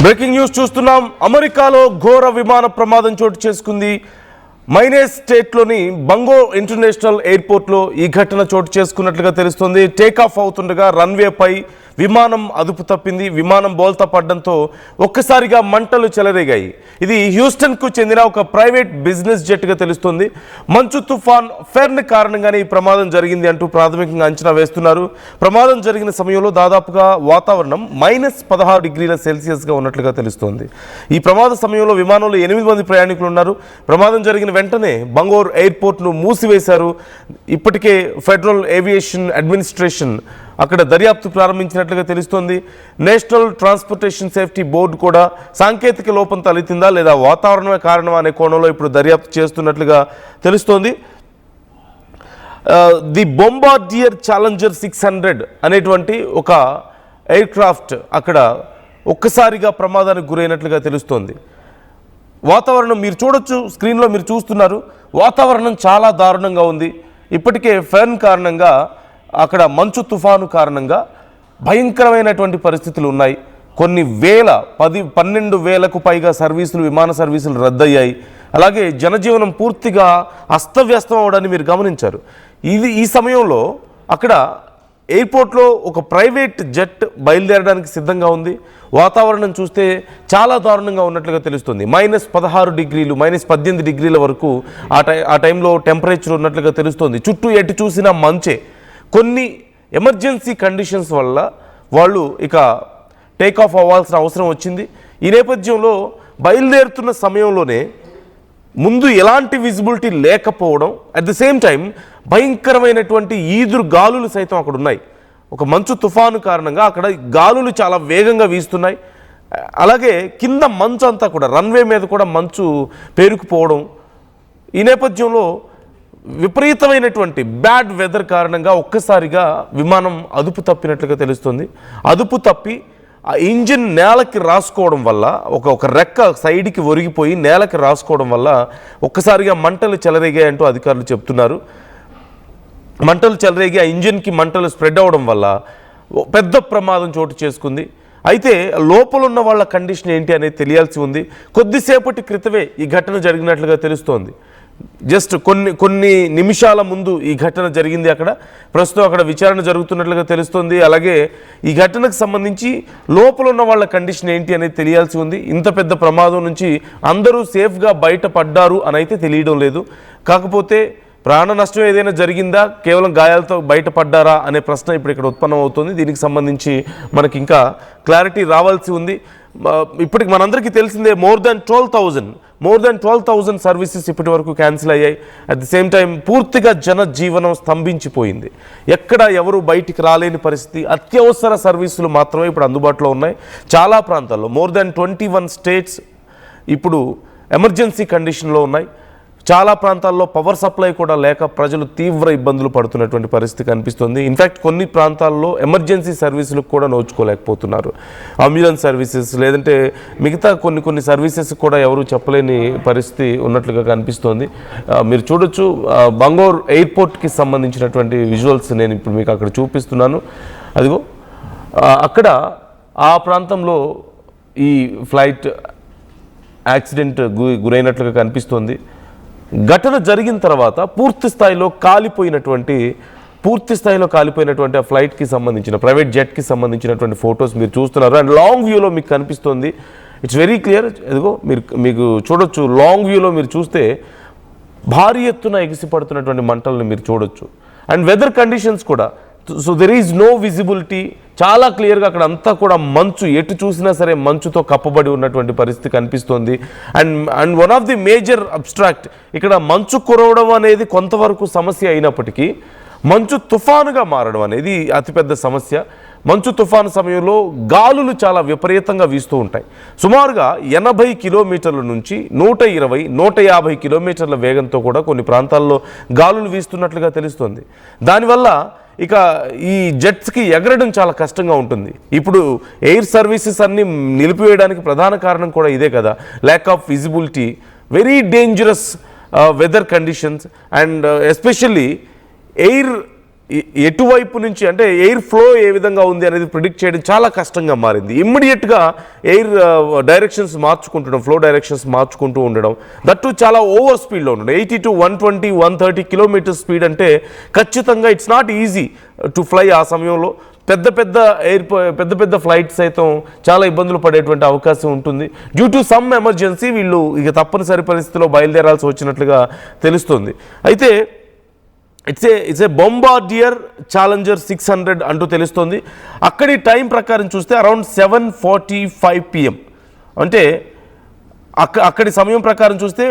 Breaking news చూస్తున్నాం. అమెరికాలో ఘోర విమాన ప్రమాదం చోటు చేసుకుంది. మైనేస్ స్టేట్లోని బంగో ఇంటర్నేషనల్ ఎయిర్పోర్ట్లో ఈ ఘటన చోటు చేసుకున్నట్లుగా తెలుస్తుంది. టేకాఫ్ అవుతుండగా రన్వేపై విమానం అదుపు తప్పింది. విమానం బోల్తా పడడంతో ఒక్కసారిగా మంటలు చెలరేగాయి. ఇది హ్యూస్టన్కు చెందిన ఒక ప్రైవేట్ బిజినెస్ జెట్గా తెలుస్తుంది. మంచు తుఫాన్ ఫెర్న్ కారణంగానే ఈ ప్రమాదం జరిగింది అంటూ ప్రాథమికంగా అంచనా వేస్తున్నారు. ప్రమాదం జరిగిన సమయంలో దాదాపుగా వాతావరణం -16 డిగ్రీల సెల్సియస్గా ఉన్నట్లుగా తెలుస్తోంది. ఈ ప్రమాద సమయంలో విమానంలో 8 మంది ప్రయాణికులు ఉన్నారు. ప్రమాదం జరిగిన వెంటనే బంగోర్ ఎయిర్పోర్ట్ను మూసివేశారు. ఇప్పటికే ఫెడరల్ ఏవియేషన్ అడ్మినిస్ట్రేషన్ అక్కడ దర్యాప్తు ప్రారంభించినట్లుగా తెలుస్తోంది. నేషనల్ ట్రాన్స్పోర్టేషన్ సేఫ్టీ బోర్డు కూడా సాంకేతిక లోపం తలెత్తిందా లేదా వాతావరణమే కారణం అనే కోణంలో ఇప్పుడు దర్యాప్తు చేస్తున్నట్లుగా తెలుస్తోంది. ది బొంబార్డియర్ ఛాలెంజర్ 600 అనేటువంటి ఒక ఎయిర్ క్రాఫ్ట్ అక్కడ ఒక్కసారిగా ప్రమాదానికి గురైనట్లుగా తెలుస్తోంది. వాతావరణం మీరు చూడొచ్చు, స్క్రీన్లో మీరు చూస్తున్నారు. వాతావరణం చాలా దారుణంగా ఉంది. ఇప్పటికే ఫెర్న్ కారణంగా అక్కడ మంచు తుఫాను కారణంగా భయంకరమైనటువంటి పరిస్థితులు ఉన్నాయి. కొన్ని వేల 12 వేలకు పైగా విమాన సర్వీసులు రద్దయ్యాయి. అలాగే జనజీవనం పూర్తిగా అస్తవ్యస్తం అవడాన్ని మీరు గమనించారు. ఈ సమయంలో అక్కడ ఎయిర్పోర్ట్లో ఒక ప్రైవేట్ జెట్ బయలుదేరడానికి సిద్ధంగా ఉంది. వాతావరణం చూస్తే చాలా దారుణంగా ఉన్నట్లుగా తెలుస్తుంది. -16 డిగ్రీలు -18 డిగ్రీల వరకు ఆ టైంలో టెంపరేచర్ ఉన్నట్లుగా తెలుస్తుంది. చుట్టూ ఎటు చూసినా మంచే. కొన్ని ఎమర్జెన్సీ కండిషన్స్ వల్ల వాళ్ళు ఇక టేకాఫ్ అవ్వాల్సిన అవసరం వచ్చింది. ఈ నేపథ్యంలో బయలుదేరుతున్న సమయంలోనే ముందు ఎలాంటి విజిబిలిటీ లేకపోవడం, అట్ ది సేమ్ టైం భయంకరమైనటువంటి ఈదురు గాలులు సైతం అక్కడ ఉన్నాయి. ఒక మంచు తుఫాను కారణంగా అక్కడ గాలులు చాలా వేగంగా వీస్తున్నాయి. అలాగే కింద మంచు అంతా కూడా రన్వే మీద కూడా మంచు పేరుకుపోవడం. ఈ నేపథ్యంలో విపరీతమైనటువంటి బ్యాడ్ వెదర్ కారణంగా ఒక్కసారిగా విమానం అదుపు తప్పినట్లుగా తెలుస్తుంది. అదుపు తప్పి ఆ ఇంజిన్ నేలకి రాసుకోవడం వల్ల ఒక రెక్క సైడ్కి ఒరిగిపోయి నేలకి రాసుకోవడం వల్ల ఒక్కసారిగా మంటలు చెలరేగాయి అంటూ అధికారులు చెప్తున్నారు. మంటలు చెలరేగి ఆ ఇంజిన్కి మంటలు స్ప్రెడ్ అవ్వడం వల్ల పెద్ద ప్రమాదం చోటు చేసుకుంది. అయితే లోపల ఉన్న వాళ్ళ కండిషన్ ఏంటి అనేది తెలియాల్సి ఉంది. కొద్దిసేపటి క్రితమే ఈ ఘటన జరిగినట్లుగా తెలుస్తోంది. జస్ట్ కొన్ని నిమిషాల ముందు ఈ ఘటన జరిగింది. ప్రస్తుతం అక్కడ విచారణ జరుగుతున్నట్లుగా తెలుస్తుంది. అలాగే ఈ ఘటనకు సంబంధించి లోపల ఉన్న వాళ్ళ కండిషన్ ఏంటి అనేది తెలియాల్సి ఉంది. ఇంత పెద్ద ప్రమాదం నుంచి అందరూ సేఫ్గా బయటపడ్డారు అని అయితే తెలియడం లేదు. కాకపోతే ప్రాణ నష్టం ఏదైనా జరిగిందా, కేవలం గాయాలతో బయటపడ్డారా అనే ప్రశ్న ఇప్పుడు ఇక్కడ ఉత్పన్నం అవుతుంది. దీనికి సంబంధించి మనకి ఇంకా క్లారిటీ రావాల్సి ఉంది. ఇప్పటికి మనందరికీ తెలిసిందే మోర్ దాన్ 12,000 సర్వీసెస్ ఇప్పటి వరకు క్యాన్సిల్ అయ్యాయి. అట్ ది సేమ్ టైం పూర్తిగా జనజీవనం స్తంభించిపోయింది. ఎక్కడ ఎవరు బయటికి రాలేని పరిస్థితి. అత్యవసర సర్వీసులు మాత్రమే ఇప్పుడు అందుబాటులో ఉన్నాయి. చాలా ప్రాంతాల్లో మోర్ దాన్ 21 స్టేట్స్ ఇప్పుడు ఎమర్జెన్సీ కండిషన్లో ఉన్నాయి. చాలా ప్రాంతాల్లో పవర్ సప్లై కూడా లేక ప్రజలు తీవ్ర ఇబ్బందులు పడుతున్నటువంటి పరిస్థితి కనిపిస్తుంది. ఇన్ఫ్యాక్ట్ కొన్ని ప్రాంతాల్లో ఎమర్జెన్సీ సర్వీసులకు కూడా నోచుకోలేకపోతున్నారు. అంబులెన్స్ సర్వీసెస్ లేదంటే మిగతా కొన్ని సర్వీసెస్ కూడా ఎవరు చెప్పలేని పరిస్థితి ఉన్నట్లుగా కనిపిస్తోంది. మీరు చూడొచ్చు బంగోర్ ఎయిర్పోర్ట్కి సంబంధించినటువంటి విజువల్స్ నేను ఇప్పుడు మీకు అక్కడ చూపిస్తున్నాను. అదిగో అక్కడ ఆ ప్రాంతంలో ఈ ఫ్లైట్ యాక్సిడెంట్ గురైనట్లుగా కనిపిస్తోంది. ఘటన జరిగిన తర్వాత పూర్తి స్థాయిలో కాలిపోయినటువంటి ఆ ఫ్లైట్కి సంబంధించిన ప్రైవేట్ జెట్కి సంబంధించినటువంటి ఫొటోస్ మీరు చూస్తున్నారు. అండ్ లాంగ్ వ్యూలో మీకు కనిపిస్తుంది. It's very clear. ఎదుగో మీకు చూడొచ్చు. లాంగ్ వ్యూలో మీరు చూస్తే భారీ ఎత్తున ఎగిసిపడుతున్నటువంటి మంటలను మీరు చూడొచ్చు. అండ్ వెదర్ కండిషన్స్ కూడా, so there is no visibility. చాలా క్లియర్గా అక్కడ అంతా కూడా మంచు, ఎటు చూసినా సరే మంచుతో కప్పబడి ఉన్నటువంటి పరిస్థితి కనిపిస్తోంది. And one of the major abstract ఇక్కడ మంచు కురవడం అనేది కొంతవరకు సమస్య అయినప్పటికీ మంచు తుఫానుగా మారడం అనేది అతిపెద్ద సమస్య. మంచు తుఫాను సమయంలో గాలులు చాలా విపరీతంగా వీస్తూ ఉంటాయి. సుమారుగా 80 కిలోమీటర్ల నుంచి 120-150 కిలోమీటర్ల వేగంతో కూడా కొన్ని ప్రాంతాల్లో గాలులు వీస్తున్నట్లుగా తెలుస్తుంది. దానివల్ల ఇక ఈ జెట్స్కి ఎగరడం చాలా కష్టంగా ఉంటుంది. ఇప్పుడు ఎయిర్ సర్వీసెస్ అన్నీ నిలిపివేయడానికి ప్రధాన కారణం కూడా ఇదే కదా, lack of visibility, very dangerous weather conditions. And especially air ఎటువైపు నుంచి అంటే ఎయిర్ ఫ్లో ఏ విధంగా ఉంది అనేది ప్రిడిక్ట్ చేయడం చాలా కష్టంగా మారింది. ఇమ్మీడియట్గా ఎయిర్ డైరెక్షన్స్ మార్చుకుంటడం, ఫ్లో డైరెక్షన్స్ మార్చుకుంటూ ఉండడం, దట్టు చాలా ఓవర్ స్పీడ్లో ఉండడం. 80 to 120, 130 కిలోమీటర్ స్పీడ్ అంటే ఖచ్చితంగా it's not easy to fly. ఆ సమయంలో పెద్ద పెద్ద ఫ్లైట్స్ సైతం చాలా ఇబ్బందులు పడేటువంటి అవకాశం ఉంటుంది. డ్యూ టు సమ్ ఎమర్జెన్సీ వీళ్ళు ఇక తప్పనిసరి పరిస్థితిలో బయలుదేరాల్సి వచ్చినట్లుగా తెలుస్తుంది. అయితే ఇట్స్ ఏ బొంబార్డియర్ ఛాలెంజర్ 600 అంటూ తెలుస్తోంది. అక్కడి టైం ప్రకారం చూస్తే అరౌండ్ 7:45 PM, అంటే అక్కడి సమయం ప్రకారం చూస్తే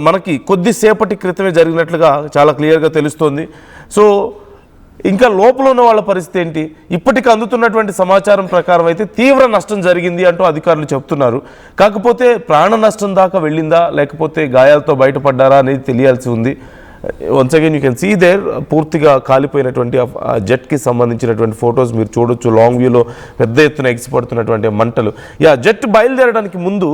మనకి కొద్దిసేపటి క్రితమే జరిగినట్లుగా చాలా క్లియర్గా తెలుస్తోంది. సో ఇంకా లోపల ఉన్న వాళ్ళ పరిస్థితి ఏంటి? ఇప్పటికి అందుతున్నటువంటి సమాచారం ప్రకారం అయితే తీవ్ర నష్టం జరిగింది అంటూ అధికారులు చెప్తున్నారు. కాకపోతే ప్రాణ నష్టం దాకా వెళ్ళిందా లేకపోతే గాయాలతో బయటపడ్డారా అనేది తెలియాల్సి ఉంది. Once again you can see there పూర్తిగా కాలిపోయినటువంటి జెట్కి సంబంధించినటువంటి ఫొటోస్ మీరు చూడొచ్చు. లాంగ్ వ్యూలో పెద్ద ఎత్తున ఎగిసిపడుతున్నటువంటి మంటలు. జెట్ బయలుదేరడానికి ముందు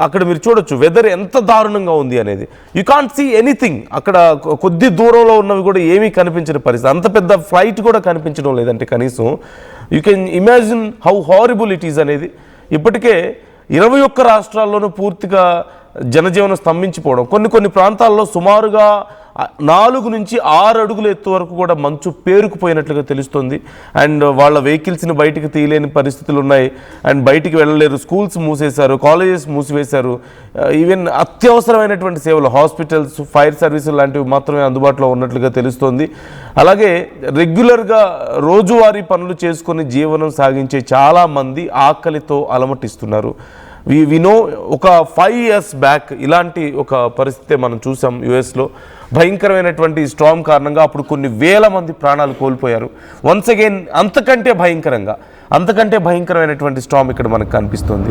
అక్కడ మీరు చూడొచ్చు వెదర్ ఎంత దారుణంగా ఉంది అనేది. You can't see anything. అక్కడ కొద్ది దూరంలో ఉన్నవి కూడా ఏమీ కనిపించిన పరిస్థితి. అంత పెద్ద ఫ్లైట్ కూడా కనిపించడం లేదంటే కనీసం. You can imagine how horrible it is అనేది. ఇప్పటికే 21 రాష్ట్రాల్లోనూ పూర్తిగా జనజీవనం స్తంభించిపోవడం, కొన్ని ప్రాంతాల్లో సుమారుగా 4 నుంచి 6 అడుగుల ఎత్తు వరకు కూడా మంచు పేరుకుపోయినట్లుగా తెలుస్తుంది. అండ్ వాళ్ళ వెహికల్స్ని బయటికి తీయలేని పరిస్థితులు ఉన్నాయి. అండ్ బయటికి వెళ్ళలేరు. స్కూల్స్ మూసేశారు, కాలేజెస్ మూసివేశారు. ఈవెన్ అత్యవసరమైనటువంటి సేవలు, హాస్పిటల్స్, ఫైర్ సర్వీసులు లాంటివి మాత్రమే అందుబాటులో ఉన్నట్లుగా తెలుస్తోంది. అలాగే రెగ్యులర్గా రోజువారీ పనులు చేసుకొని జీవనం సాగించే చాలామంది ఆకలితో అలమటిస్తున్నారు. వి నో ఒక 5 years బ్యాక్ ఇలాంటి ఒక పరిస్థితి మనం చూసాం యుఎస్లో. భయంకరమైనటువంటి స్టార్మ్ కారణంగా అప్పుడు కొన్ని వేల మంది ప్రాణాలు కోల్పోయారు. వన్స్ అగైన్ అంతకంటే భయంకరమైనటువంటి స్టార్మ్ ఇక్కడ మనకు కనిపిస్తుంది.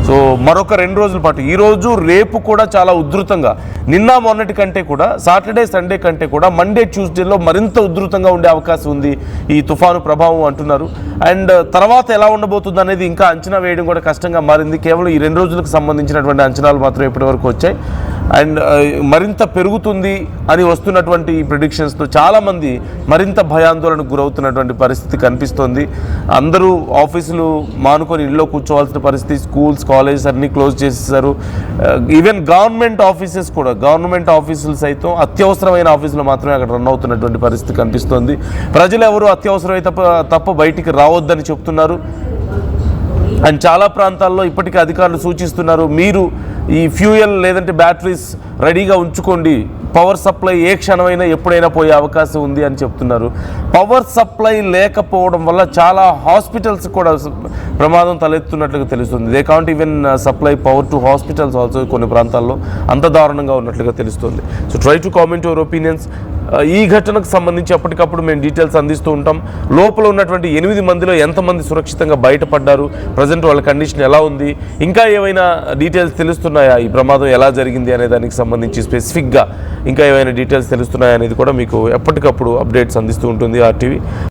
సో మరొక 2 రోజుల పాటు, ఈరోజు రేపు కూడా చాలా ఉధృతంగా, నిన్న మొన్నటి కంటే కూడా, సాటర్డే సండే కంటే కూడా మండే ట్యూస్డేలో మరింత ఉధృతంగా ఉండే అవకాశం ఉంది ఈ తుఫాను ప్రభావం అంటున్నారు. అండ్ తర్వాత ఎలా ఉండబోతుంది అనేది ఇంకా అంచనా వేయడం కూడా కష్టంగా మారింది. కేవలం ఈ 2 రోజులకు సంబంధించినటువంటి అంచనాలు మాత్రం ఇప్పటివరకు వచ్చాయి. అండ్ మరింత పెరుగుతుంది అని వస్తున్నటువంటి ఈ ప్రిడిక్షన్స్తో చాలామంది మరింత భయాందోళనకు గురవుతున్నటువంటి పరిస్థితి కనిపిస్తోంది. అందరూ ఆఫీసులు మానుకొని ఇళ్ళలో కూర్చోవాల్సిన పరిస్థితి. స్కూల్స్, కాలేజెస్ అన్నీ క్లోజ్ చేసేసారు. ఈవెన్ గవర్నమెంట్ ఆఫీసులు సైతం అత్యవసరమైన ఆఫీసులు మాత్రమే అక్కడ రన్ అవుతున్నటువంటి పరిస్థితి కనిపిస్తోంది. ప్రజలు ఎవరు అత్యవసరమైతే తప్ప బయటికి రావద్దని చెప్తున్నారు. అండ్ చాలా ప్రాంతాల్లో ఇప్పటికీ అధికారులు సూచిస్తున్నారు, మీరు ఈ ఫ్యూయల్ లేదంటే బ్యాటరీస్ రెడీగా ఉంచుకోండి, పవర్ సప్లై ఏ క్షణమైనా ఎప్పుడైనా పోయే అవకాశం ఉంది అని చెప్తున్నారు. పవర్ సప్లై లేకపోవడం వల్ల చాలా హాస్పిటల్స్ కూడా ప్రమాదం తలెత్తున్నట్లుగా తెలుస్తుంది. They can't even supply power to hospitals also. కొన్ని ప్రాంతాల్లో అంత దారుణంగా ఉన్నట్లుగా తెలుస్తుంది. So try to comment your opinions. ఈ ఘటనకు సంబంధించి ఎప్పటికప్పుడు మేము డీటెయిల్స్ అందిస్తూ ఉంటాం. లోపల ఉన్నటువంటి 8 మందిలో ఎంతమంది సురక్షితంగా బయటపడ్డారు, ప్రజెంట్ వాళ్ళ కండిషన్ ఎలా ఉంది, ఇంకా ఏమైనా డీటెయిల్స్ తెలుస్తున్నాయా, ఈ ప్రమాదం ఎలా జరిగింది అనే దానికి సంబంధించి స్పెసిఫిక్గా ఇంకా ఏమైనా డీటెయిల్స్ తెలుస్తున్నాయా అనేది కూడా మీకు ఎప్పటికప్పుడు అప్డేట్స్ అందిస్తూ ఉంటుంది RTV.